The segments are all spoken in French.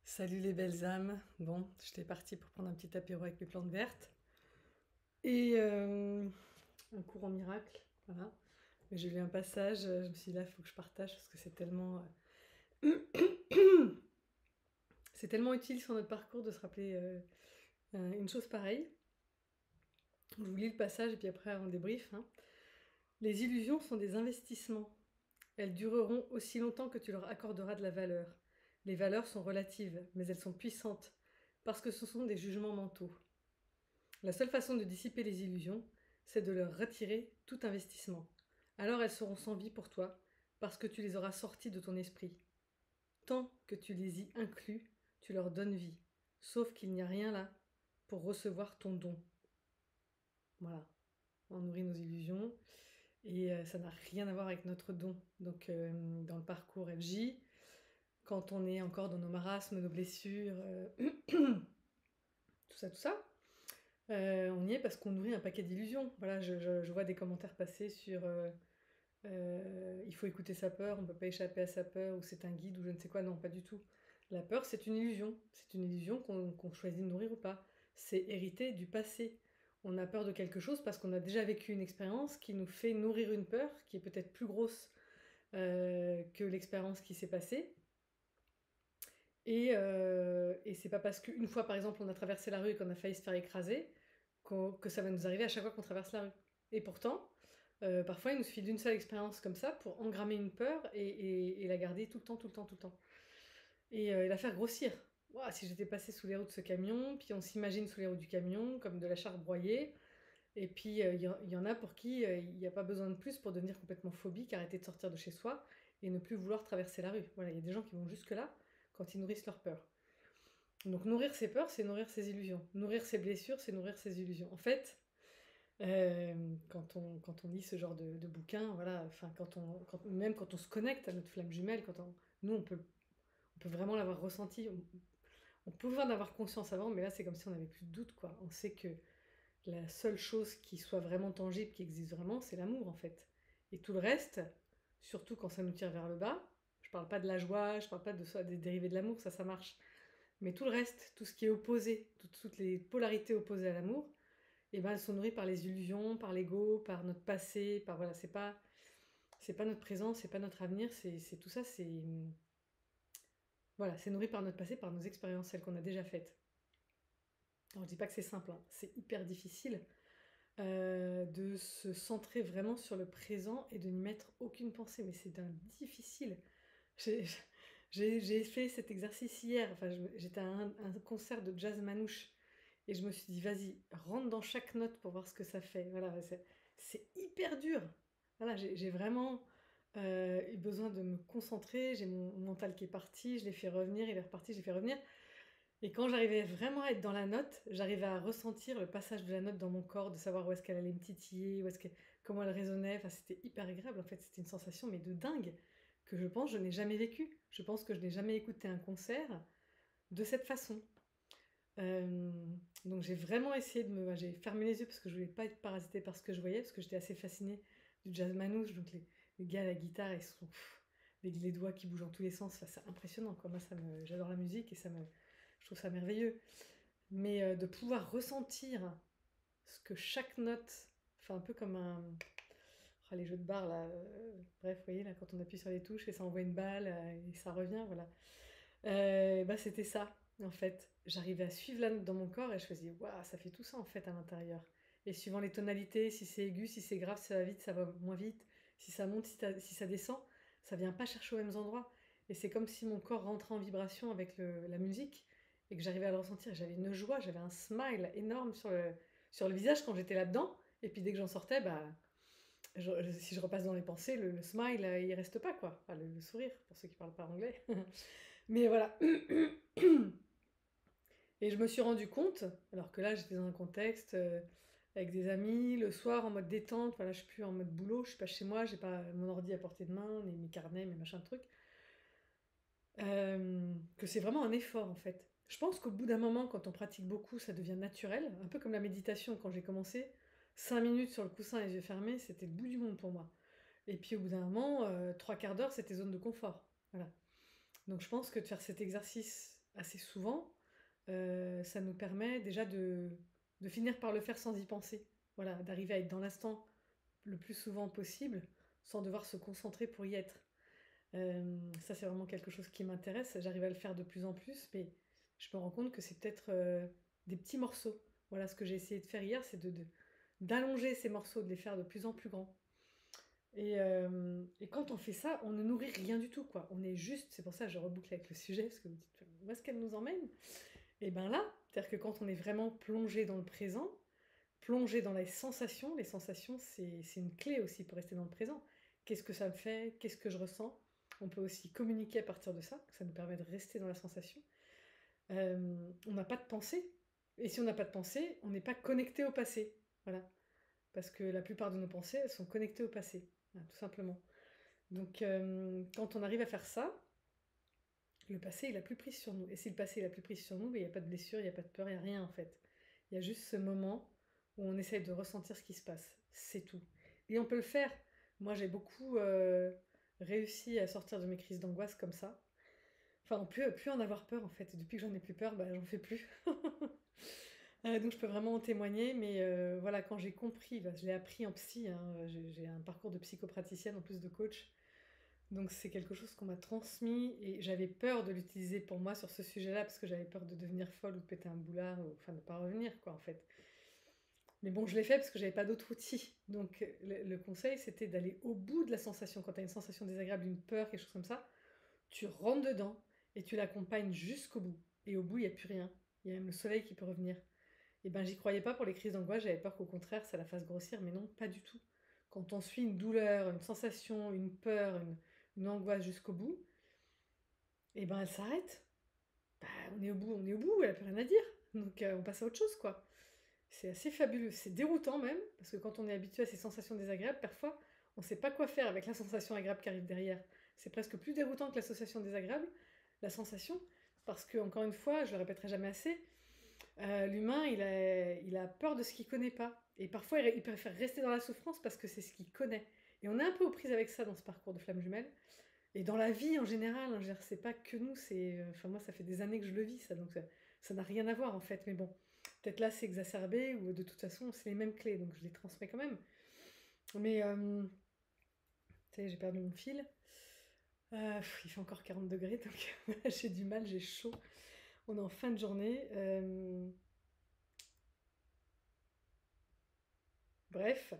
Salut les belles âmes. Bon, j'étais partie pour prendre un petit apéro avec mes plantes vertes et un cours en miracle, voilà. Mais j'ai lu un passage, je me suis dit là, il faut que je partage parce que c'est tellement utile sur notre parcours de se rappeler une chose pareille. Je vous lis le passage et puis après on débrief, hein. Les illusions sont des investissements. Elles dureront aussi longtemps que tu leur accorderas de la valeur. Les valeurs sont relatives, mais elles sont puissantes parce que ce sont des jugements mentaux. La seule façon de dissiper les illusions, c'est de leur retirer tout investissement. Alors elles seront sans vie pour toi, parce que tu les auras sorties de ton esprit. Tant que tu les y inclus, tu leur donnes vie. Sauf qu'il n'y a rien là pour recevoir ton don. Voilà, on nourrit nos illusions et ça n'a rien à voir avec notre don. Donc dans le parcours FJ, quand on est encore dans nos marasmes, nos blessures, tout ça, on y est parce qu'on nourrit un paquet d'illusions. Voilà, je vois des commentaires passer sur il faut écouter sa peur, on ne peut pas échapper à sa peur, ou c'est un guide, ou je ne sais quoi. Non, pas du tout. La peur, c'est une illusion. C'est une illusion qu'on choisit de nourrir ou pas. C'est hérité du passé. On a peur de quelque chose parce qu'on a déjà vécu une expérience qui nous fait nourrir une peur qui est peut-être plus grosse que l'expérience qui s'est passée. Et c'est pas parce qu'une fois, par exemple, on a traversé la rue et qu'on a failli se faire écraser que ça va nous arriver à chaque fois qu'on traverse la rue. Et pourtant, parfois, il nous suffit d'une seule expérience comme ça pour engrammer une peur et la garder tout le temps, tout le temps, tout le temps. Et la faire grossir. Ouah, si j'étais passée sous les roues de ce camion, puis on s'imagine sous les roues du camion comme de la charre broyée, et puis y en a pour qui il n'y a pas besoin de plus pour devenir complètement phobique, arrêter de sortir de chez soi et ne plus vouloir traverser la rue. Voilà, il y a des gens qui vont jusque-là quand ils nourrissent leur peur. Donc nourrir ses peurs, c'est nourrir ses illusions. Nourrir ses blessures, c'est nourrir ses illusions. En fait, quand on lit ce genre de bouquin, voilà, enfin, même quand on se connecte à notre flamme jumelle, nous, on peut vraiment l'avoir ressenti. On pouvait en avoir conscience avant, mais là, c'est comme si on n'avait plus de doute, quoi. On sait que la seule chose qui soit vraiment tangible, qui existe vraiment, c'est l'amour, en fait. Et tout le reste, surtout quand ça nous tire vers le bas, je parle pas de la joie, je parle pas de des dérivés de l'amour, ça marche. Mais tout le reste, tout ce qui est opposé, toutes les polarités opposées à l'amour, et ben elles sont nourries par les illusions, par l'ego, par notre passé, par voilà, c'est pas notre présent, c'est pas notre avenir, c'est tout ça, c'est voilà, c'est nourri par notre passé, par nos expériences, celles qu'on a déjà faites. Alors je dis pas que c'est simple, hein, c'est hyper difficile de se centrer vraiment sur le présent et de n'y mettre aucune pensée, mais c'est d'un difficile. J'ai j'ai fait cet exercice hier, enfin j'étais à un concert de jazz manouche et je me suis dit vas-y, rentre dans chaque note pour voir ce que ça fait. Voilà, c'est hyper dur. Voilà, j'ai vraiment eu besoin de me concentrer, j'ai mon mental qui est parti, je l'ai fait revenir, il est reparti, j'ai fait revenir. Et quand j'arrivais vraiment à être dans la note, j'arrivais à ressentir le passage de la note dans mon corps, de savoir où est-ce qu'elle allait me titiller, comment elle résonnait. Enfin, c'était hyper agréable. En fait, c'était une sensation, mais de dingue, que je pense que je n'ai jamais vécue. Je pense que je n'ai jamais écouté un concert de cette façon. Euh, donc j'ai vraiment essayé j'ai fermé les yeux parce que je voulais pas être parasitée par ce que je voyais, parce que j'étais assez fascinée du jazz manouche. Donc les gars à la guitare, ils sont les doigts qui bougent dans tous les sens. Enfin, c'est impressionnant, quoi. Moi, j'adore la musique et je trouve ça merveilleux. Mais de pouvoir ressentir ce que chaque note, enfin un peu comme oh, les jeux de bar là, bref, vous voyez là quand on appuie sur les touches et ça envoie une balle et ça revient, voilà. Bah c'était ça en fait. J'arrivais à suivre la note dans mon corps et je faisais waouh, ça fait tout ça en fait à l'intérieur. Et suivant les tonalités, si c'est aigu, si c'est grave, si ça va vite, ça va moins vite. Si ça monte, si ça descend, ça vient pas chercher aux mêmes endroits. Et c'est comme si mon corps rentrait en vibration avec la musique et que j'arrivais à le ressentir. J'avais une joie, j'avais un smile énorme sur le visage quand j'étais là-dedans. Et puis dès que j'en sortais, bah, si je repasse dans les pensées, le smile, il reste pas quoi. Enfin, le sourire, pour ceux qui parlent pas anglais. Mais voilà. Et je me suis rendu compte, alors que là j'étais dans un contexte avec des amis, le soir en mode détente, voilà, je suis plus en mode boulot, je suis pas chez moi, j'ai pas mon ordi à portée de main, ni mes carnets, mes machins de trucs, que c'est vraiment un effort en fait. Je pense qu'au bout d'un moment, quand on pratique beaucoup, ça devient naturel, un peu comme la méditation quand j'ai commencé, 5 minutes sur le coussin les yeux fermés, c'était le bout du monde pour moi. Et puis au bout d'un moment, 3 quarts d'heure, c'était zone de confort. Voilà. Donc je pense que de faire cet exercice assez souvent, ça nous permet déjà de finir par le faire sans y penser. Voilà, d'arriver à être dans l'instant le plus souvent possible, sans devoir se concentrer pour y être. Ça, c'est vraiment quelque chose qui m'intéresse. J'arrive à le faire de plus en plus, mais je me rends compte que c'est peut-être des petits morceaux. Voilà, ce que j'ai essayé de faire hier, c'est d'allonger ces morceaux, de les faire de plus en plus grands. Et quand on fait ça, on ne nourrit rien du tout, quoi. On est juste, c'est pour ça que je reboucle avec le sujet, parce que vous dites, où est-ce qu'elle nous emmène? Et ben là, c'est-à-dire que quand on est vraiment plongé dans le présent, plongé dans les sensations, c'est une clé aussi pour rester dans le présent. Qu'est-ce que ça me fait? Qu'est-ce que je ressens? On peut aussi communiquer à partir de ça nous permet de rester dans la sensation. On n'a pas de pensée, et si on n'a pas de pensée, on n'est pas connecté au passé. Voilà, parce que la plupart de nos pensées, elles sont connectées au passé, voilà, tout simplement. Donc, quand on arrive à faire ça, le passé, il a plus prise sur nous. Et si le passé, il a plus prise sur nous, il n'y a pas de blessure, il n'y a pas de peur, il n'y a rien en fait. Il y a juste ce moment où on essaye de ressentir ce qui se passe. C'est tout. Et on peut le faire. Moi, j'ai beaucoup réussi à sortir de mes crises d'angoisse comme ça. Enfin, plus en avoir peur en fait. Depuis que j'en ai plus peur, bah, j'en fais plus. Donc je peux vraiment en témoigner, mais voilà, quand j'ai compris, bah, je l'ai appris en psy, hein, j'ai un parcours de psychopraticienne en plus de coach, donc c'est quelque chose qu'on m'a transmis et j'avais peur de l'utiliser pour moi sur ce sujet-là parce que j'avais peur de devenir folle ou de péter un boulard, ou enfin de pas revenir quoi en fait. Mais bon, je l'ai fait parce que j'avais pas d'autre outil. Donc le conseil c'était d'aller au bout de la sensation. Quand tu as une sensation désagréable, une peur, quelque chose comme ça, tu rentres dedans et tu l'accompagnes jusqu'au bout. Et au bout, il n'y a plus rien. Il y a même le soleil qui peut revenir. Et ben j'y croyais pas pour les crises d'angoisse, j'avais peur qu'au contraire ça la fasse grossir, mais non, pas du tout. Quand on suit une douleur, une sensation, une peur, une angoisse jusqu'au bout, et ben elle s'arrête. Bah, on est au bout, elle a plus rien à dire. Donc on passe à autre chose quoi. C'est assez fabuleux, c'est déroutant même, parce que quand on est habitué à ces sensations désagréables, parfois on ne sait pas quoi faire avec la sensation agréable qui arrive derrière. C'est presque plus déroutant que l'association désagréable, la sensation, parce que, encore une fois, je le répéterai jamais assez, l'humain, il a peur de ce qu'il connaît pas. Et parfois, il préfère rester dans la souffrance parce que c'est ce qu'il connaît. Et on est un peu aux prises avec ça dans ce parcours de flamme jumelle. Et dans la vie en général, hein, je veux dire, c'est pas que nous, enfin, moi, ça fait des années que je le vis, ça, donc ça n'a rien à voir en fait. Mais bon, peut-être là, c'est exacerbé, ou de toute façon, c'est les mêmes clés, donc je les transmets quand même. Mais, tu sais, j'ai perdu mon fil. Il fait encore 40 degrés, donc j'ai du mal, j'ai chaud. On est en fin de journée. Bref,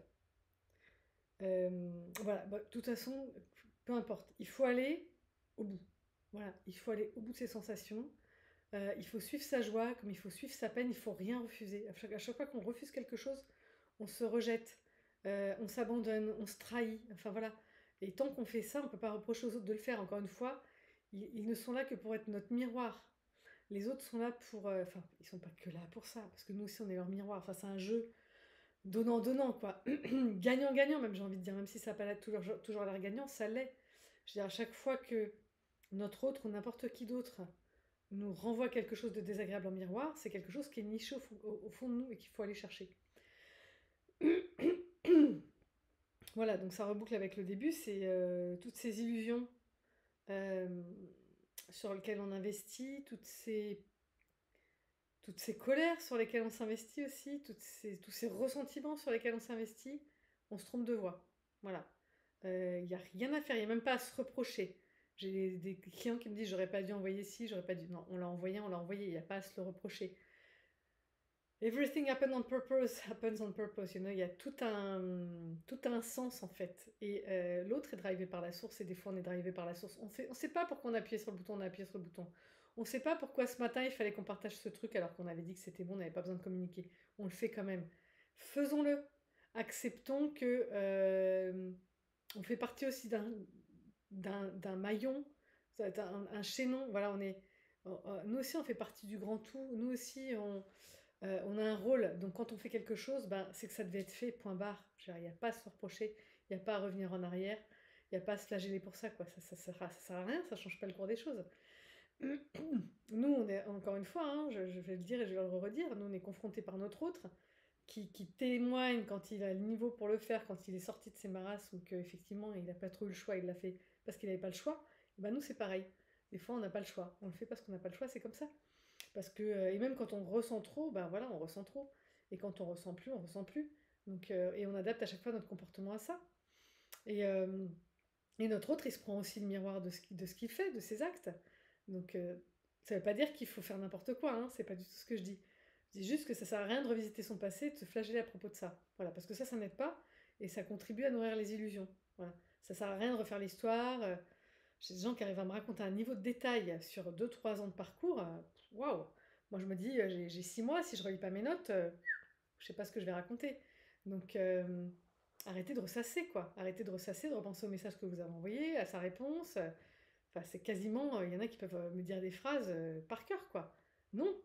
voilà, bah, de toute façon, peu importe, il faut aller au bout. Voilà, il faut aller au bout de ses sensations. Il faut suivre sa joie, comme il faut suivre sa peine, il faut rien refuser. À chaque fois qu'on refuse quelque chose, on se rejette, on s'abandonne, on se trahit. Enfin voilà. Et tant qu'on fait ça, on ne peut pas reprocher aux autres de le faire. Encore une fois, ils ne sont là que pour être notre miroir. Les autres sont là pour. Enfin, ils sont pas que là pour ça, parce que nous aussi on est leur miroir. Enfin, c'est un jeu donnant-donnant, quoi. Gagnant-gagnant, même, j'ai envie de dire. Même si ça n'a pas toujours l'air gagnant, ça l'est. Je veux dire, à chaque fois que notre autre ou n'importe qui d'autre nous renvoie quelque chose de désagréable en miroir, c'est quelque chose qui est niché au fond de nous et qu'il faut aller chercher. Voilà, donc ça reboucle avec le début, c'est toutes ces illusions euh, sur lesquelles on investit, toutes ces colères sur lesquelles on s'investit aussi, tous ces ressentiments sur lesquels on s'investit, on se trompe de voie. Voilà. Il n'y a rien à faire, il n'y a même pas à se reprocher. J'ai des clients qui me disent j'aurais pas dû envoyer ci, j'aurais pas dû. Non, on l'a envoyé, il n'y a pas à se le reprocher. Everything happens on purpose, you know, il y a tout un sens en fait. Et l'autre est drivé par la source et des fois on est drivé par la source. On sait pas pourquoi on a appuyé sur le bouton, on a appuyé sur le bouton. On sait pas pourquoi ce matin il fallait qu'on partage ce truc alors qu'on avait dit que c'était bon, on n'avait pas besoin de communiquer. On le fait quand même. Faisons-le. Acceptons que on fait partie aussi d'un maillon, un chaînon. Voilà, nous aussi on fait partie du grand tout. Nous aussi on a un rôle, donc quand on fait quelque chose, ben, c'est que ça devait être fait, point barre. Il n'y a pas à se reprocher, il n'y a pas à revenir en arrière, il n'y a pas à se flageller pour ça, quoi. Ça sert à rien, ça change pas le cours des choses. Nous, on est, encore une fois, hein, je vais le dire et je vais le redire, nous on est confrontés par notre autre, qui témoigne quand il a le niveau pour le faire, quand il est sorti de ses marasmes, ou qu'effectivement il n'a pas trop eu le choix, il l'a fait parce qu'il n'avait pas le choix. Et ben nous c'est pareil. Des fois, on n'a pas le choix. On le fait parce qu'on n'a pas le choix, c'est comme ça. Parce que, et même quand on ressent trop, ben voilà, on ressent trop. Et quand on ressent plus, on ressent plus. Donc, et on adapte à chaque fois notre comportement à ça. Et, euh, et notre autre, il se prend aussi le miroir de ce qu'il fait, de ses actes. Donc, ça veut pas dire qu'il faut faire n'importe quoi, hein, c'est pas du tout ce que je dis. Je dis juste que ça sert à rien de revisiter son passé, de se flageller à propos de ça. Voilà, parce que ça n'aide pas, et ça contribue à nourrir les illusions. Voilà. Ça sert à rien de refaire l'histoire. J'ai des gens qui arrivent à me raconter un niveau de détail sur 2 3 ans de parcours. Waouh! Moi, je me dis, j'ai 6 mois, si je relis pas mes notes, je sais pas ce que je vais raconter. Donc, arrêtez de ressasser, quoi. Arrêtez de ressasser, de repenser au message que vous avez envoyé, à sa réponse. Enfin, c'est quasiment, il y en a qui peuvent me dire des phrases par cœur, quoi. Non,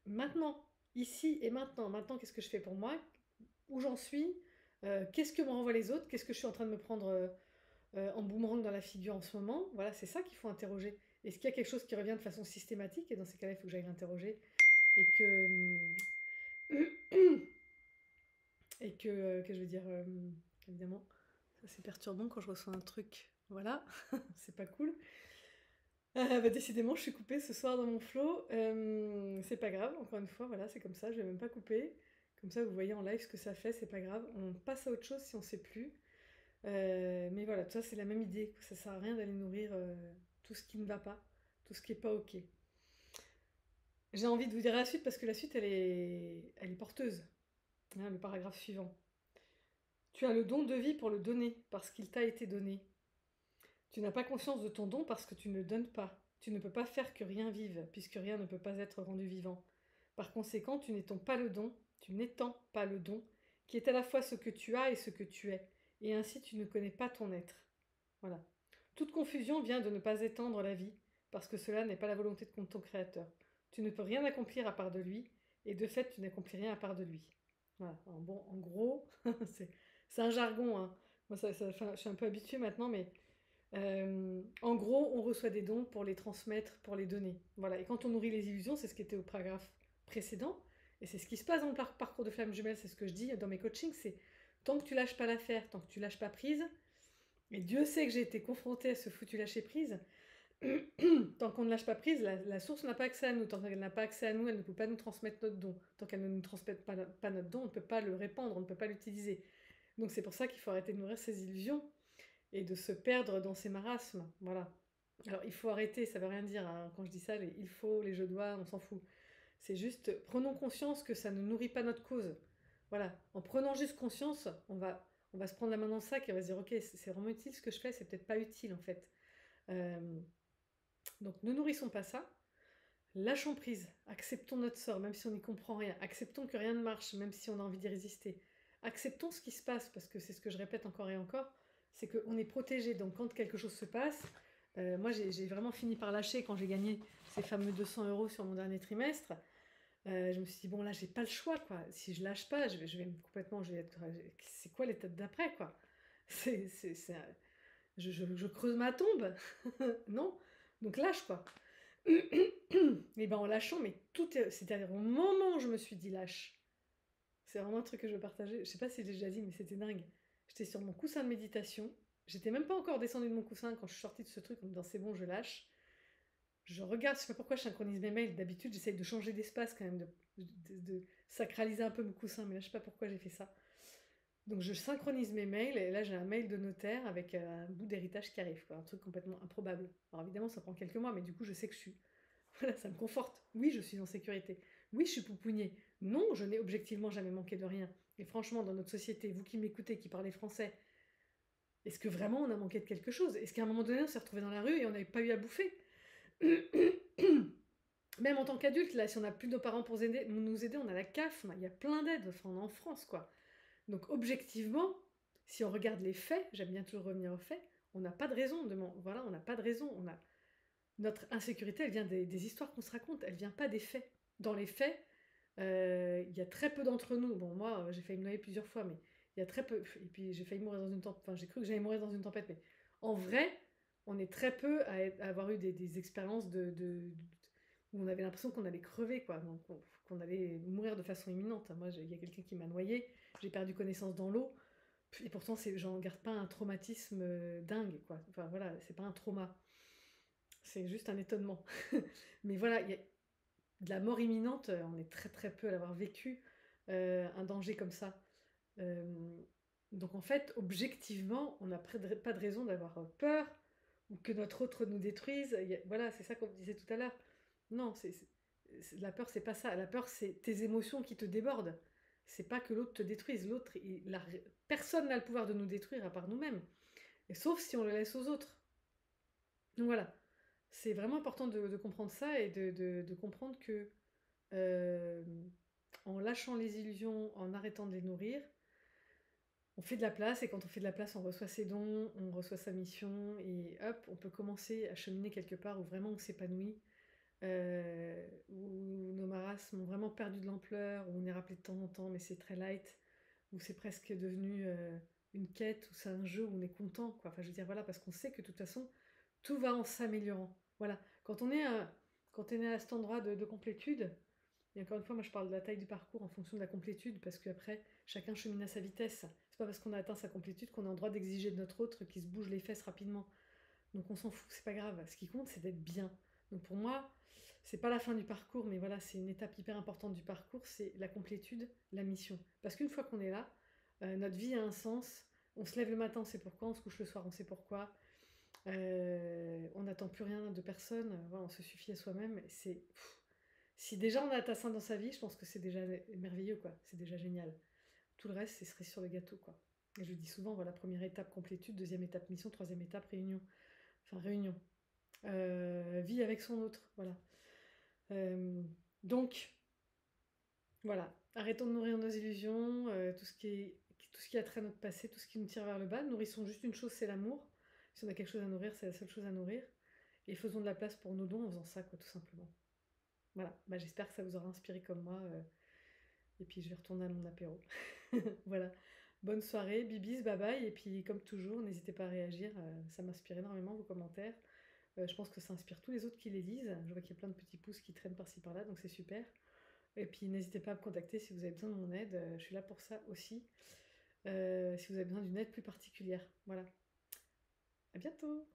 maintenant, ici et maintenant. Maintenant, qu'est-ce que je fais pour moi? Où j'en suis? Qu'est-ce que me renvoient les autres? Qu'est-ce que je suis en train de me prendre en boomerang dans la figure en ce moment? Voilà, c'est ça qu'il faut interroger. Est-ce qu'il y a quelque chose qui revient de façon systématique? Et dans ces cas-là, il faut que j'aille l'interroger. Et que je veux dire, évidemment, ça c'est perturbant quand je reçois un truc. Voilà, c'est pas cool. Bah, décidément, je suis coupée ce soir dans mon flow. C'est pas grave, encore une fois, voilà, c'est comme ça, je vais même pas couper. Comme ça, vous voyez en live ce que ça fait, c'est pas grave. On passe à autre chose si on sait plus. Mais voilà, tout ça, c'est la même idée. Ça sert à rien d'aller nourrir tout ce qui ne va pas, tout ce qui est pas ok. J'ai envie de vous dire la suite parce que la suite, elle est porteuse. Hein, le paragraphe suivant. Tu as le don de vie pour le donner, parce qu'il t'a été donné. Tu n'as pas conscience de ton don parce que tu ne le donnes pas. Tu ne peux pas faire que rien vive, puisque rien ne peut pas être rendu vivant. Par conséquent, tu n'étends pas le don, qui est à la fois ce que tu as et ce que tu es, et ainsi tu ne connais pas ton être. Voilà. Toute confusion vient de ne pas étendre la vie, parce que cela n'est pas la volonté de ton Créateur. Tu ne peux rien accomplir à part de lui, et de fait tu n'accomplis rien à part de lui. Voilà. Alors bon, en gros, c'est un jargon, hein. Moi, enfin, je suis un peu habituée maintenant, mais en gros, on reçoit des dons pour les transmettre, pour les donner. Voilà. Et quand on nourrit les illusions, c'est ce qui était au paragraphe précédent, et c'est ce qui se passe dans le parcours de flamme jumelle, c'est ce que je dis dans mes coachings, c'est tant que tu lâches pas l'affaire, tant que tu lâches pas prise, et Dieu sait que j'ai été confrontée à ce foutu lâcher prise, tant qu'on ne lâche pas prise, la source n'a pas accès à nous, tant qu'elle n'a pas accès à nous, elle ne peut pas nous transmettre notre don. Tant qu'elle ne nous transmet pas notre don, on ne peut pas le répandre, on ne peut pas l'utiliser. Donc c'est pour ça qu'il faut arrêter de nourrir ces illusions et de se perdre dans ces marasmes. Voilà. Alors il faut arrêter, ça veut rien dire hein, quand je dis ça, les il faut, les je dois, on s'en fout. C'est juste, prenons conscience que ça ne nourrit pas notre cause. Voilà. En prenant juste conscience, on va se prendre la main dans le sac et on va se dire, ok, c'est vraiment utile ce que je fais, c'est peut-être pas utile en fait. Euh, donc ne nourrissons pas ça. Lâchons prise, acceptons notre sort, même si on n'y comprend rien. Acceptons que rien ne marche, même si on a envie d'y résister. Acceptons ce qui se passe, parce que c'est ce que je répète encore et encore, c'est qu'on est protégé. Donc quand quelque chose se passe, moi j'ai vraiment fini par lâcher quand j'ai gagné ces fameux 200 € sur mon dernier trimestre. Je me suis dit, bon là j'ai pas le choix, quoi. Si je lâche pas, je vais complètement... c'est quoi l'étape d'après, quoi? C'est, c'est, c'est, je creuse ma tombe. Non? Donc lâche, quoi. Et ben en lâchant, mais c'est-à-dire au moment où je me suis dit lâche, c'est vraiment un truc que je veux partager. Je sais pas si j'ai déjà dit, mais c'était dingue. J'étais sur mon coussin de méditation. J'étais même pas encore descendue de mon coussin quand je suis sortie de ce truc en me disant c'est bon, je lâche. Je regarde, je sais pas pourquoi je synchronise mes mails. D'habitude, j'essaye de changer d'espace quand même, de sacraliser un peu mon coussin, mais là, je sais pas pourquoi j'ai fait ça. Donc je synchronise mes mails et là j'ai un mail de notaire avec un bout d'héritage qui arrive, quoi, un truc complètement improbable. Alors évidemment ça prend quelques mois, mais du coup je sais que je suis... Voilà, ça me conforte. Oui, je suis en sécurité. Oui, je suis poupounée. Non, je n'ai objectivement jamais manqué de rien. Et franchement, dans notre société, vous qui m'écoutez, qui parlez français, est-ce que vraiment on a manqué de quelque chose? Est-ce qu'à un moment donné on s'est retrouvé dans la rue et on n'avait pas eu à bouffer? Même en tant qu'adulte, là, si on n'a plus de nos parents pour nous aider, on a la CAF, il y a plein d'aides, enfin on est en France, quoi. Donc objectivement, si on regarde les faits, j'aime bien toujours revenir aux faits, on n'a pas de raison voilà, on n'a pas de raison. Notre insécurité, elle vient des histoires qu'on se raconte, elle vient pas des faits. Dans les faits, il y a très peu d'entre nous. Bon, moi, j'ai failli me noyer plusieurs fois, mais il y a très peu. Et puis j'ai failli mourir dans une tempête. Enfin, j'ai cru que j'allais mourir dans une tempête, mais en vrai, on est très peu à avoir eu des expériences où on avait l'impression qu'on allait crever, quoi. Donc, qu'on allait mourir de façon imminente. Moi, il y a quelqu'un qui m'a noyé, j'ai perdu connaissance dans l'eau, et pourtant, j'en garde pas un traumatisme dingue, quoi. Enfin, voilà, c'est pas un trauma. c'est juste un étonnement. Mais voilà, il y a de la mort imminente, on est très, très peu à l'avoir vécu, un danger comme ça. Hem, donc en fait, objectivement, on n'a pas de raison d'avoir, peur ou que notre autre nous détruise. Il y a voilà, c'est ça qu'on disait tout à l'heure. Non, c'est la peur, c'est pas ça. La peur, c'est tes émotions qui te débordent. C'est pas que l'autre te détruise. L'autre, il a ré personne n'a le pouvoir de nous détruire à part nous-mêmes et sauf si on le laisse aux autres. Donc voilà, c'est vraiment important de comprendre ça et de comprendre que, en lâchant les illusions, en arrêtant de les nourrir, on fait de la place et quand on fait de la place, on reçoit ses dons, on reçoit sa mission et hop, on peut commencer à cheminer quelque part où vraiment on s'épanouit, où nos marasmes ont vraiment perdu de l'ampleur, où on est rappelé de temps en temps, mais c'est très light, où c'est presque devenu, une quête, où c'est un jeu où on est content, quoi. Enfin, je veux dire, voilà, parce qu'on sait que de toute façon, tout va en s'améliorant. Voilà, quand on est à cet endroit de complétude et encore une fois, moi je parle de la taille du parcours en fonction de la complétude parce qu'après, chacun chemine à sa vitesse. C'est pas parce qu'on a atteint sa complétude qu'on a le droit d'exiger de notre autre qu'il se bouge les fesses rapidement. Donc on s'en fout, c'est pas grave. Ce qui compte, c'est d'être bien. Donc pour moi, c'est pas la fin du parcours, mais voilà, c'est une étape hyper importante du parcours, c'est la complétude, la mission. Parce qu'une fois qu'on est là, notre vie a un sens. On se lève le matin, on sait pourquoi, on se couche le soir, on sait pourquoi. On n'attend plus rien de personne, voilà, on se suffit à soi-même. Si déjà on a atteint ça dans sa vie, je pense que c'est déjà merveilleux, quoi. C'est déjà génial. Tout le reste, c'est cerise sur le gâteau, quoi. Et je dis souvent, voilà, première étape complétude, deuxième étape mission, troisième étape réunion. Enfin, réunion. Vie avec son autre, voilà. Euh, donc, voilà. Arrêtons de nourrir nos illusions, tout ce qui a trait à notre passé, tout ce qui nous tire vers le bas. Nourrissons juste une chose, c'est l'amour. Si on a quelque chose à nourrir, c'est la seule chose à nourrir. Et faisons de la place pour nos dons en faisant ça, quoi, tout simplement. Voilà. Bah, j'espère que ça vous aura inspiré comme moi. Et puis je vais retourner à mon apéro. Voilà. Bonne soirée, bibis, bye bye. Et puis comme toujours, n'hésitez pas à réagir. Ça m'inspire énormément vos commentaires. Je pense que ça inspire tous les autres qui les lisent. Je vois qu'il y a plein de petits pouces qui traînent par-ci par-là, donc c'est super. Et puis n'hésitez pas à me contacter si vous avez besoin de mon aide. Je suis là pour ça aussi. Si vous avez besoin d'une aide plus particulière. Voilà. À bientôt!